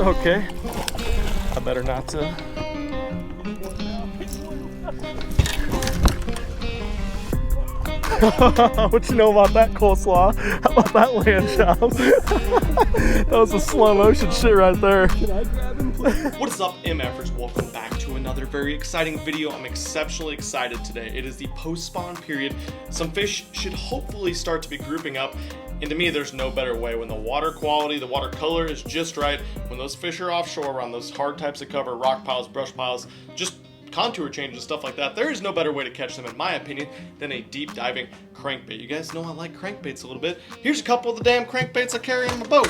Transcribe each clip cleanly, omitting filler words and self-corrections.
Okay. I better not What you know about that coleslaw? How about that land job? That was a slow motion shit right there. Can I grab him, please? What is up, MFers? Welcome back to another very exciting video. I'm exceptionally excited today. It is the post-spawn period. Some fish should hopefully start to be grouping up. And to me, there's no better way when the water quality, the water color is just right. When those fish are offshore around those hard types of cover, rock piles, brush piles, just contour changes and stuff like that, there is no better way to catch them, in my opinion, than a deep diving crankbait. You guys know I like crankbaits a little bit. Here's a couple of the damn crankbaits I carry on my boat.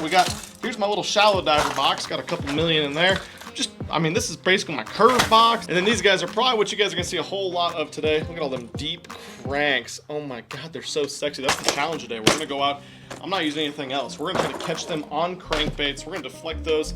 Here's my little shallow diver box, got a couple million in there. I mean, this is basically my curve box. And then these guys are probably what you guys are gonna see a whole lot of today. Look at all them deep cranks. Oh my God, they're so sexy. That's the challenge today. We're gonna go out, I'm not using anything else. We're gonna catch them on crankbaits. We're gonna deflect those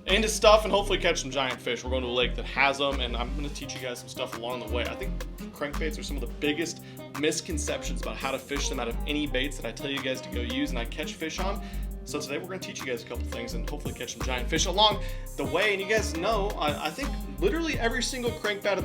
into stuff and hopefully catch some giant fish. We're going to a lake that has them, and I'm going to teach you guys some stuff along the way. I think crankbaits are some of the biggest misconceptions about how to fish them out of any baits that I tell you guys to go use and I catch fish on. So today we're going to teach you guys a couple things and hopefully catch some giant fish along the way. And you guys know, I think literally every single crankbait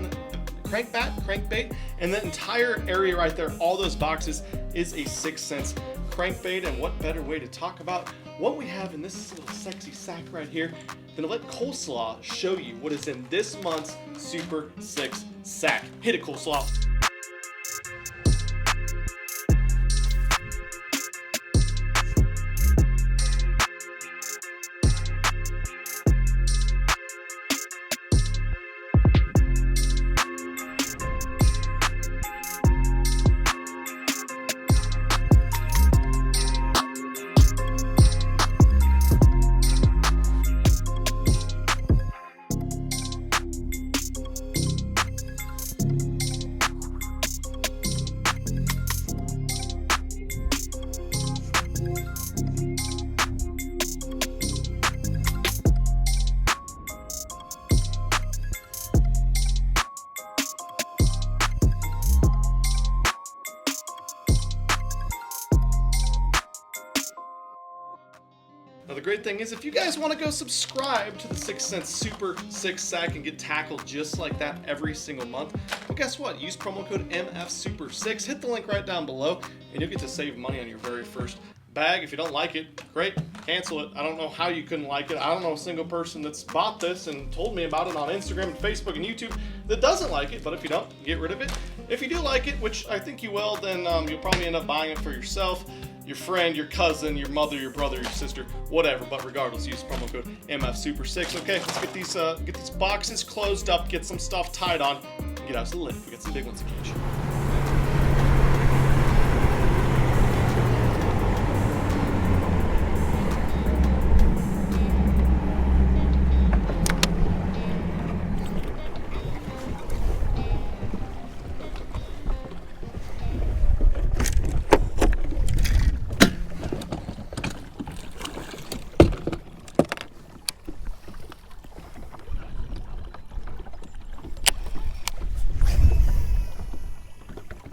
and the entire area right there, all those boxes, is a 6th Sense crankbait. And what better way to talk about what we have in this little sexy sack right here than to let Coleslaw show you what is in this month's Super 6 sack. Hit it, Coleslaw. Now the great thing is, if you guys want to go subscribe to the 6th Sense Super 6 sack and get tackled just like that every single month, well guess what? Use promo code MFSuper6, hit the link right down below, and you'll get to save money on your very first bag. If you don't like it, great, cancel it. I don't know how you couldn't like it. I don't know a single person that's bought this and told me about it on Instagram and Facebook and YouTube that doesn't like it, but if you don't, get rid of it. If you do like it, which I think you will, then you'll probably end up buying it for yourself, your friend, your cousin, your mother, your brother, your sister, whatever. But regardless, use promo code MFSuper6. Okay, let's get these boxes closed up, get some stuff tied on, and get out to the lake. We got some big ones to catch.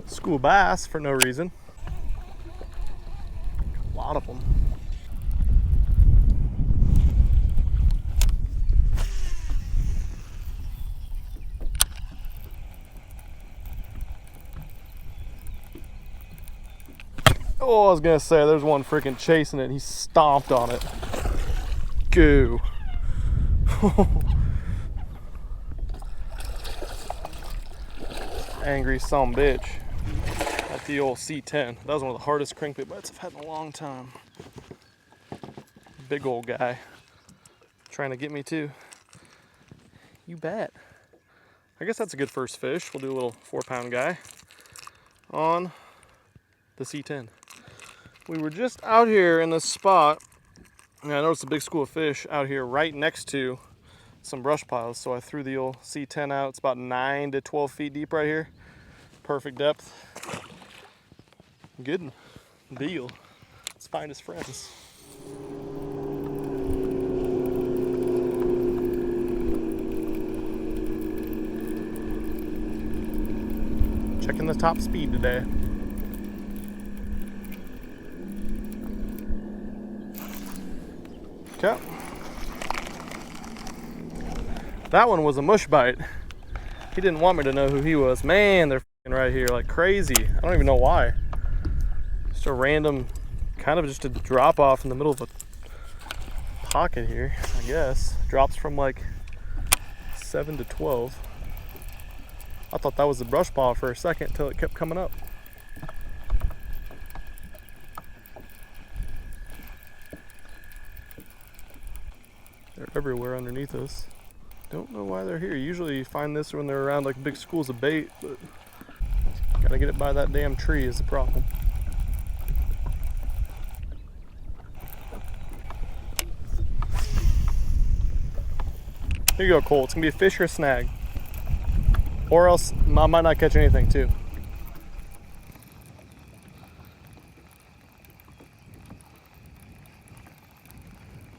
School bass for no reason. A lot of them. Oh, I was gonna say, there's one freaking chasing it. He stomped on it. Goo. Angry some bitch. At the old C10. That was one of the hardest crankbait bites I've had in a long time. Big old guy. Trying to get me too. You bet. I guess that's a good first fish. We'll do a little 4-pound guy on the C10. We were just out here in this spot, and I noticed a big school of fish out here right next to some brush piles, so I threw the old C10 out. It's about 9 to 12 feet deep right here. Perfect depth. Good deal. Let's find his friends. Checking the top speed today. Okay. That one was a mush bite. He didn't want me to know who he was. Man, they're right here like crazy. I don't even know why. Just a random, kind of just a drop off in the middle of a pocket here, I guess. Drops from like 7 to 12. I thought that was the brush pile for a second until it kept coming up. They're everywhere underneath us. Don't know why they're here. Usually you find this when they're around like big schools of bait, but gotta get it by that damn tree is the problem. Here you go, Cole. It's gonna be a fish or a snag. Or else I might not catch anything too.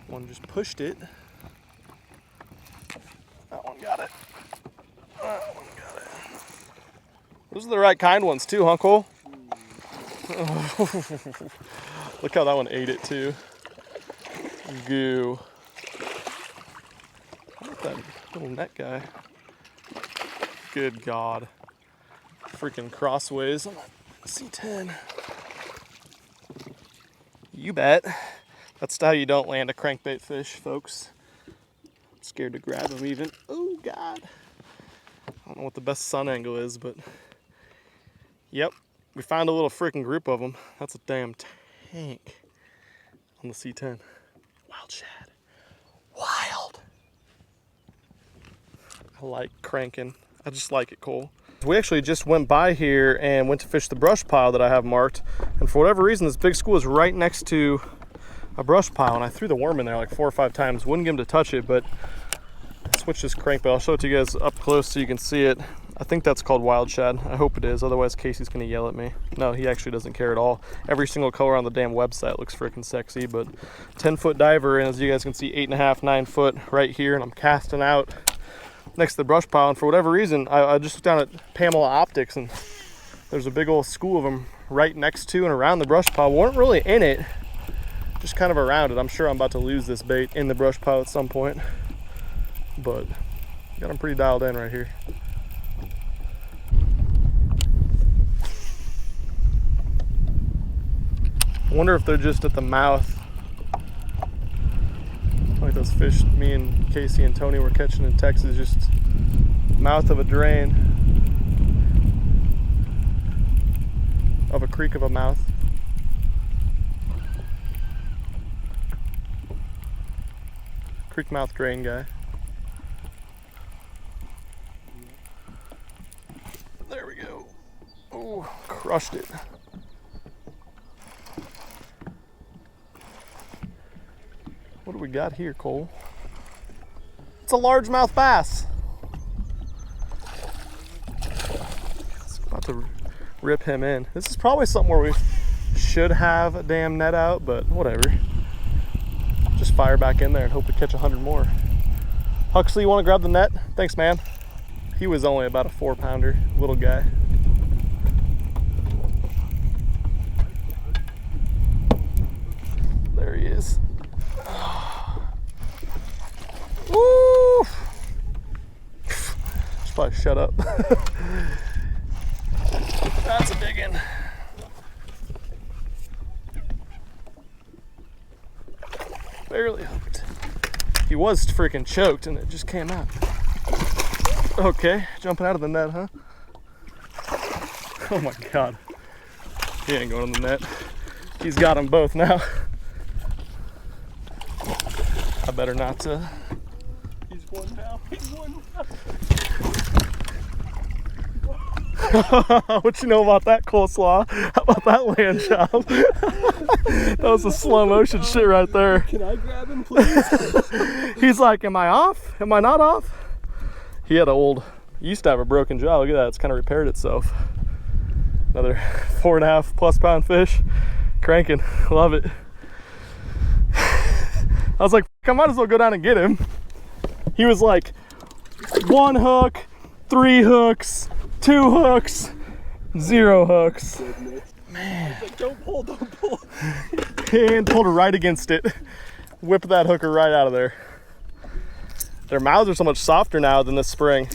One just pushed it. That one got it. That one got it. Those are the right kind ones too, huh, Cole? Look how that one ate it too. Goo. How about that little net guy? Good God. Freaking crossways on that C10. You bet. That's how you don't land a crankbait fish, folks. I'm scared to grab them even. Oh God. I don't know what the best sun angle is, but yep. We found a little freaking group of them. That's a damn tank on the C10. Wild shad. Wild. I like cranking. I just like it, Cole. We actually just went by here and went to fish the brush pile that I have marked. And for whatever reason, this big school is right next to a brush pile. And I threw the worm in there like 4 or 5 times. Wouldn't get him to touch it, but I switched this crankbait. I'll show it to you guys up close so you can see it. I think that's called wild shad. I hope it is. Otherwise, Casey's gonna yell at me. No, he actually doesn't care at all. Every single color on the damn website looks freaking sexy, but 10-foot diver, and as you guys can see, 8.5, 9 foot right here, and I'm casting out next to the brush pile, and for whatever reason, I just looked down at Pamela Optics, and there's a big old school of them right next to and around the brush pile. Weren't really in it, just kind of around it. I'm sure I'm about to lose this bait in the brush pile at some point, but got them pretty dialed in right here. I wonder if they're just at the mouth, like those fish me and Casey and Tony were catching in Texas, just mouth of a drain, of a creek of a mouth. Creek mouth drain guy. There we go. Oh, crushed it. What do we got here, Cole? It's a largemouth bass. It's about to rip him in. This is probably something where we should have a damn net out, but whatever. Just fire back in there and hope we catch 100 more. Huxley, you want to grab the net? Thanks, man. He was only about a 4-pounder, little guy. There he is. Woo! Should probably shut up. That's a big one. Barely hooked. He was freaking choked and it just came out. Okay, jumping out of the net, huh? Oh my God. He ain't going in the net. He's got them both now. I better not He's one now. He's one now. What you know about that coleslaw? How about that land job? That was a slow motion shit right there. Can I grab him, please? He's like, am I off? Am I not off? He had he used to have a broken jaw. Look at that, it's kind of repaired itself. Another 4.5+ pound fish. Cranking, love it. I was like, I might as well go down and get him. He was like, 1 hook, 3 hooks, 2 hooks, 0 hooks. Man. Like, don't pull, don't pull. And pulled her right against it. Whip that hooker right out of there. Their mouths are so much softer now than this spring.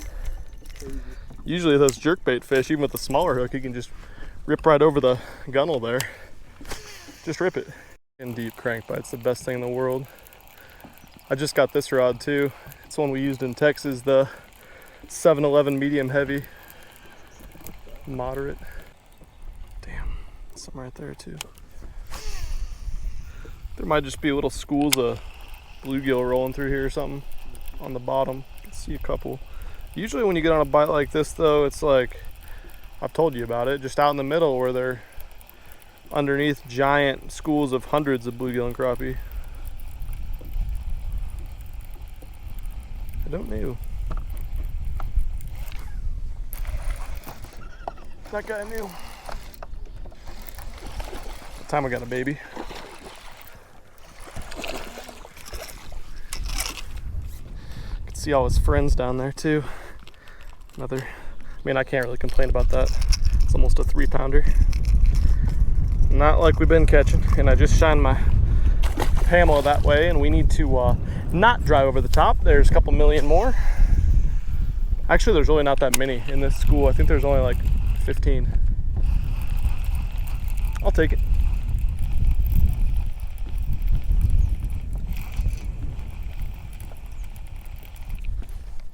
Usually those jerkbait fish, even with the smaller hook, you can just rip right over the gunnel there. Just rip it. And deep crankbite's the best thing in the world. I just got this rod too. It's one we used in Texas, the 711 medium heavy, moderate. Damn, something right there too. There might just be little schools of bluegill rolling through here or something on the bottom. I can see a couple. Usually when you get on a bite like this though, it's like, I've told you about it, just out in the middle where they're underneath giant schools of hundreds of bluegill and crappie. I don't know. That guy knew. What time we got a baby? Can see all his friends down there too. Another, I mean, I can't really complain about that. It's almost a 3-pounder. Not like we've been catching. And I just shined my Pamela that way, and we need to not drive over the top. There's a couple million more. Actually, there's really not that many in this school. I think there's only like 15. I'll take it.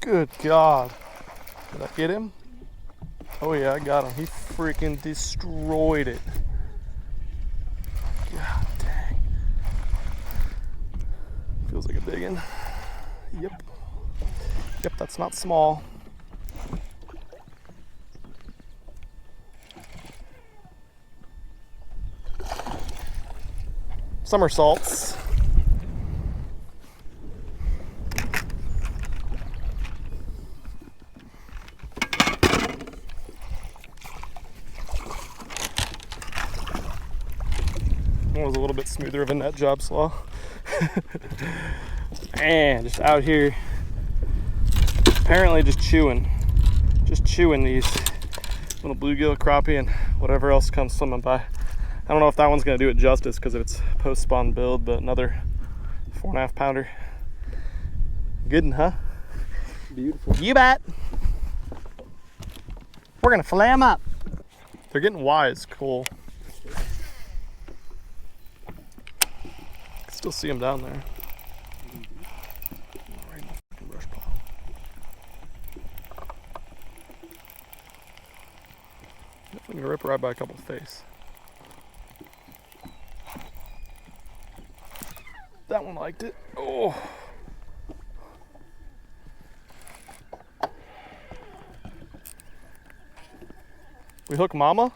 Good God. Did I get him? Oh yeah, I got him. He freaking destroyed it. God dang. Feels like a big one. Yep. Yep, that's not small. Somersaults. One was a little bit smoother of a net job slaw. And just out here, apparently just chewing these little bluegill, crappie, and whatever else comes swimming by. I don't know if that one's gonna do it justice because of its post-spawn build, but another 4.5 pounder. Good one, huh? Beautiful. You bet. We're gonna fillet them up. They're getting wise, cool. Still see them down there. Right in the fucking brush pile. Definitely gonna rip right by a couple face. That one liked it. Oh. We hook Mama?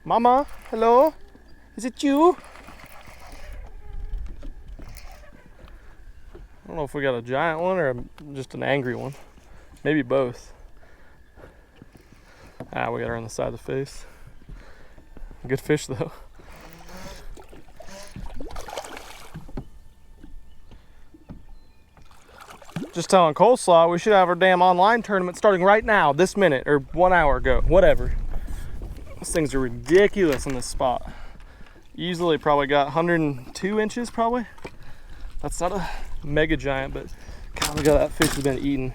Mama, hello? Is it you? I don't know if we got a giant one or just an angry one. Maybe both. Ah, we got her on the side of the face. Good fish though. Just telling Coleslaw we should have our damn online tournament starting right now, this minute, or 1 hour ago, whatever. Those things are ridiculous in this spot. Easily probably got 102 inches probably. That's not a mega giant, but God, look at that fish has been eating.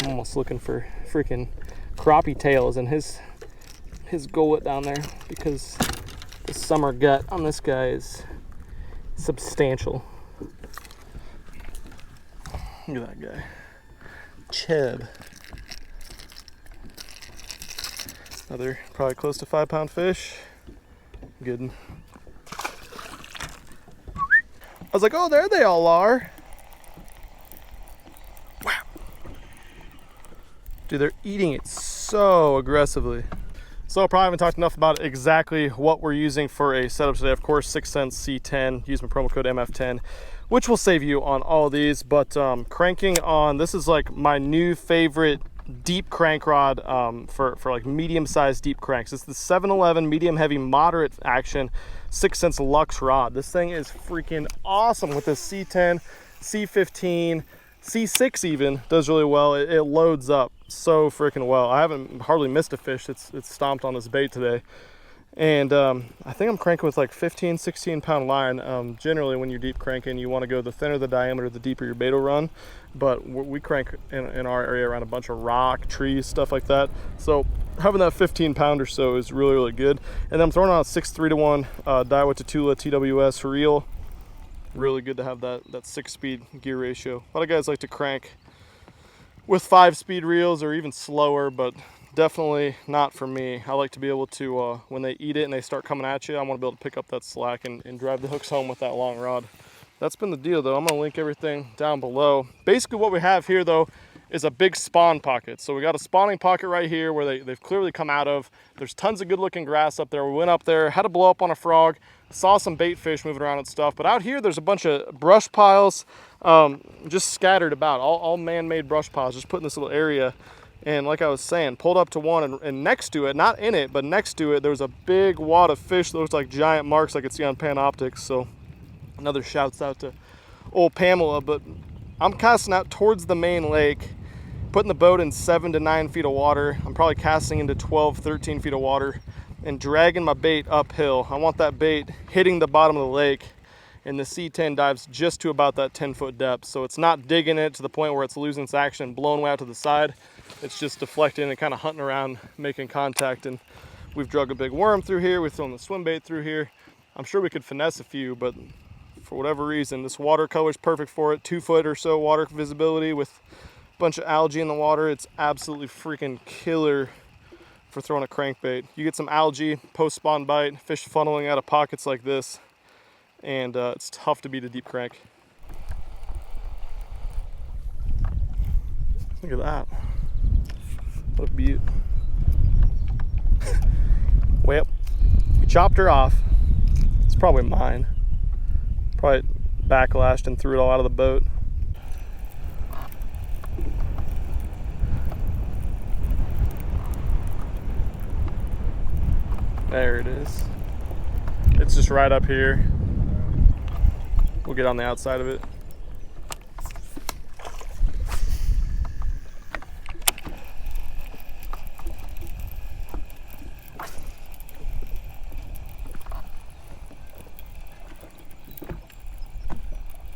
I'm almost looking for freaking crappie tails in his gullet down there because the summer gut on this guy is substantial. Look at that guy. Chub. Another probably close to 5-pound fish. Good one. I was like, oh, there they all are. Wow. Dude, they're eating it so aggressively. So I probably haven't talked enough about exactly what we're using for a setup today. Of course, 6 cents C10. Use my promo code MF10, which will save you on all these. But cranking on, this is like my new favorite deep crank rod for like medium-sized deep cranks. It's the 711 medium heavy moderate action 6 cents Lux rod. This thing is freaking awesome with this C10, C15, C6 even does really well. It loads up so freaking well. I haven't hardly missed a fish that's stomped on this bait today. And I think I'm cranking with like 15, 16 pound line. Generally when you're deep cranking, you want to go the thinner the diameter, the deeper your bait will run. But we crank in our area around a bunch of rock, trees, stuff like that. So having that 15 pound or so is really, really good. And then I'm throwing on a 6-3-1 Daiwa Tatula TWS reel. Really good to have that 6-speed gear ratio. A lot of guys like to crank with 5-speed reels or even slower, but definitely not for me. I like to be able to, when they eat it and they start coming at you, I want to be able to pick up that slack and drive the hooks home with that long rod. That's been the deal though. I'm gonna link everything down below. Basically what we have here though is a big spawn pocket. So we got a spawning pocket right here where they've clearly come out of. There's tons of good looking grass up there. We went up there, had to blow up on a frog, saw some bait fish moving around and stuff. But out here there's a bunch of brush piles just scattered about, all man-made brush piles just put in this little area. And like I was saying, pulled up to one and next to it, not in it, but next to it, there was a big wad of fish that looks like giant marks I could see on Panoptics. So another shouts out to old Pamela. But I'm casting out towards the main lake, putting the boat in 7 to 9 feet of water. I'm probably casting into 12, 13 feet of water and dragging my bait uphill. I want that bait hitting the bottom of the lake, and the C10 dives just to about that 10-foot depth. So it's not digging it to the point where it's losing its action and blowing way out to the side. It's just deflecting and kind of hunting around, making contact. And we've drug a big worm through here. We've thrown the swim bait through here. I'm sure we could finesse a few, but for whatever reason, this water color is perfect for it. 2 foot or so water visibility with a bunch of algae in the water. It's absolutely freaking killer for throwing a crankbait. You get some algae, post-spawn bite, fish funneling out of pockets like this, and it's tough to beat a deep crank. Look at that. What a beaut. Well, we chopped her off. It's probably mine. Probably backlashed and threw it all out of the boat. There it is. It's just right up here. We'll get on the outside of it.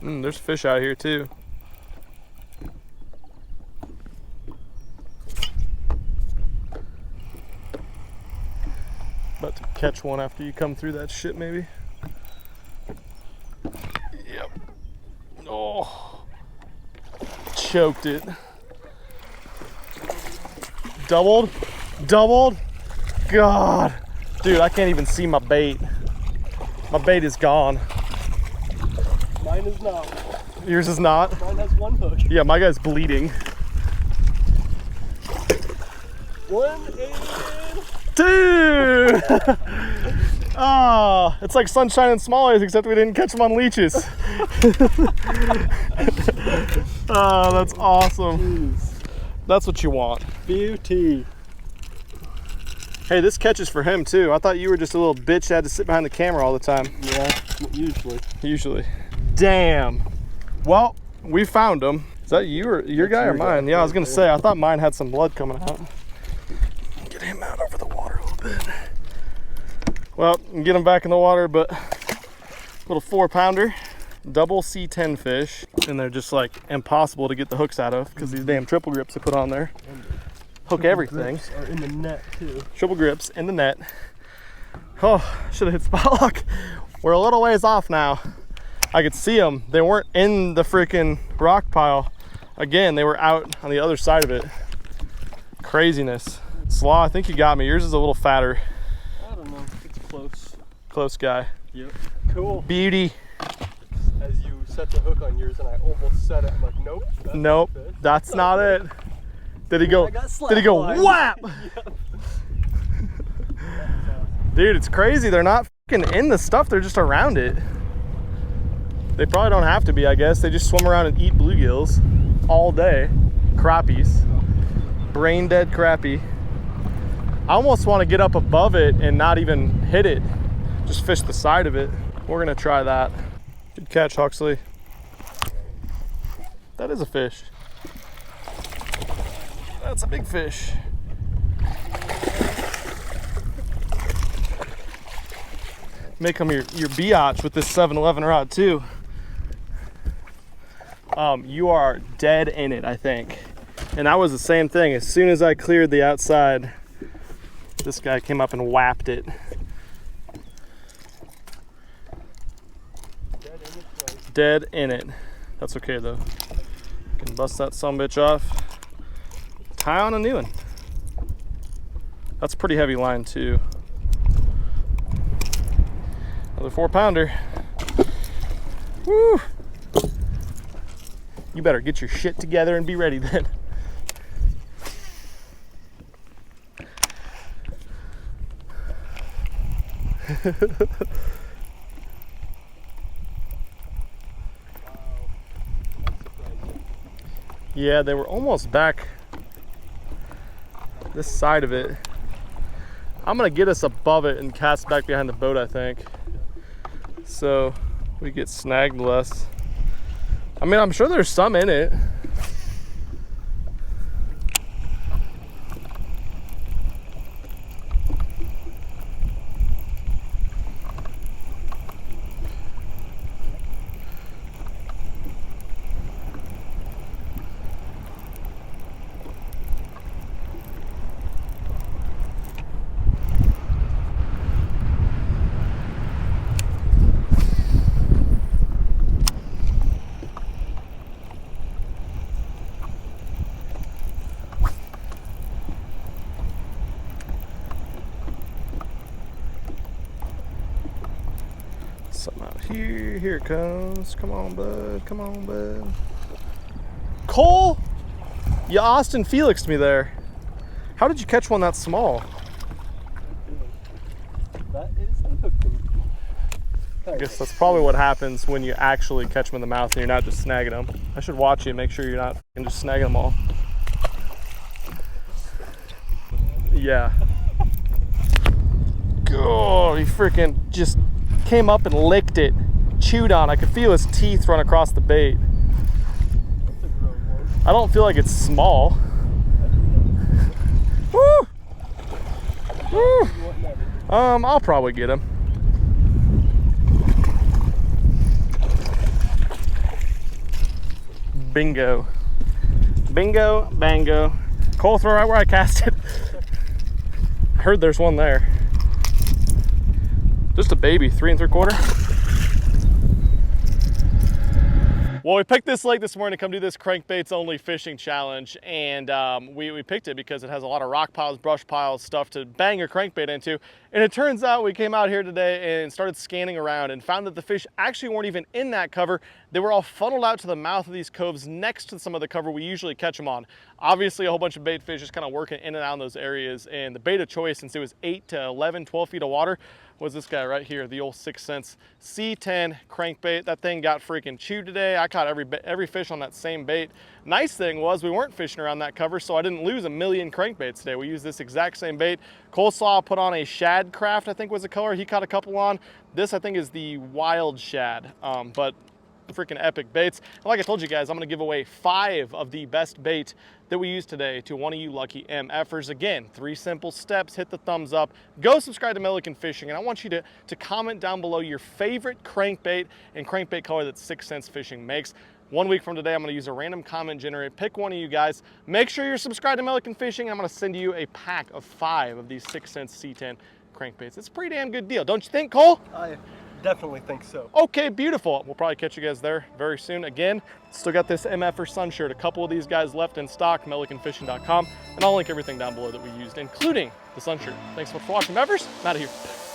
There's fish out here too. About to catch one after you come through that shit, maybe. Yep. Oh, choked it. Doubled. God, dude, I can't even see my bait. My bait is gone. Mine is not. Yours is not? Mine has one hook. Yeah, my guy's bleeding. 180. Dude! Oh, it's like sunshine and smallies, except we didn't catch them on leeches. Oh, that's awesome. Jeez. That's what you want. Beauty. Hey, this catch is for him too. I thought you were just a little bitch that had to sit behind the camera all the time. Yeah, usually. Damn. Well, we found him. Is that you or your guy or mine? Yeah, I was gonna say, I thought mine had some blood coming out. Get him out over the water a little bit. Well, get him back in the water, but little 4-pounder, double C10 fish, and they're just like impossible to get the hooks out of because these damn triple grips they put on there. Hook everything. Grips are in the net too. Triple grips in the net. Oh, should have hit spot lock. We're a little ways off now. I could see them. They weren't in the freaking rock pile. Again, they were out on the other side of it. Craziness. Slaw, I think you got me. Yours is a little fatter. I don't know. It's close. Close guy. Yep. Cool. Beauty. As you set the hook on yours and I almost set it, I'm like, nope. Nope, that's not it. Did he go? Did he go whap? Yep. Dude, it's crazy. They're not fucking in the stuff. They're just around it. They probably don't have to be, I guess. They just swim around and eat bluegills all day. Crappies. Brain dead crappie. I almost want to get up above it and not even hit it. Just fish the side of it. We're gonna try that. Good catch, Huxley. That is a fish. That's a big fish. make them your biatch with this 7-Eleven rod too. You are dead in it, I think. And that was the same thing. As soon as I cleared the outside, this guy came up and whapped it. Dead in it. That's okay though. Can bust that sumbitch off. Tie on a new one. That's a pretty heavy line too. Another 4-pounder. Woo! You better get your shit together and be ready then. Yeah, they were almost back this side of it. I'm gonna get us above it and cast back behind the boat, I think. So we get snagged less. I mean, I'm sure there's some in it. Something out here. Here it comes. Come on, bud. Come on, bud. Cole, you Austin Felixed me there. How did you catch one that small? That is unhooked. I guess that's probably what happens when you actually catch them in the mouth and you're not just snagging them. I should watch you and make sure you're not just snagging them all. Yeah. Oh, he freaking just came up and licked it, chewed on. I could feel his teeth run across the bait. I don't feel like it's small. Woo! Woo! I'll probably get him. Bingo. Bingo, bango. Cole, throw right where I cast it. I heard there's one there. Just a baby, 3 3/4. Well, we picked this lake this morning to come do this crankbaits only fishing challenge, and we picked it because it has a lot of rock piles, brush piles, stuff to bang your crankbait into. And it turns out we came out here today and started scanning around and found that the fish actually weren't even in that cover. They were all funneled out to the mouth of these coves next to some of the cover we usually catch them on. Obviously, a whole bunch of bait fish just kind of working in and out in those areas, and the bait of choice, since it was 8 to 11, 12 feet of water, was this guy right here, the old 6 cents C10 crankbait. That thing got freaking chewed today. I caught every fish on that same bait. Nice thing was we weren't fishing around that cover, so I didn't lose a million crankbaits today. We used this exact same bait. Coleslaw put on a shad craft, I think was the color. He caught a couple on. This, I think, is the wild shad, but freaking epic baits. And like I told you guys, I'm gonna give away 5 of the best bait that we used today to one of you lucky MFers. Again, 3 simple steps. Hit the thumbs up, go subscribe to Milliken Fishing, and I want you to comment down below your favorite crankbait and crankbait color that 6 Cents Fishing makes. 1 week from today, I'm gonna use a random comment generator, pick one of you guys, make sure you're subscribed to Milliken Fishing, and I'm gonna send you a pack of 5 of these 6 Cents C10 crankbaits. It's a pretty damn good deal, don't you think, Cole? I definitely think so. Okay, beautiful. We'll probably catch you guys there very soon. Again, still got this MFer sun shirt. A couple of these guys left in stock, millikenfishing.com, and I'll link everything down below that we used, including the sun shirt. Thanks so much for watching, MFers. I'm out of here.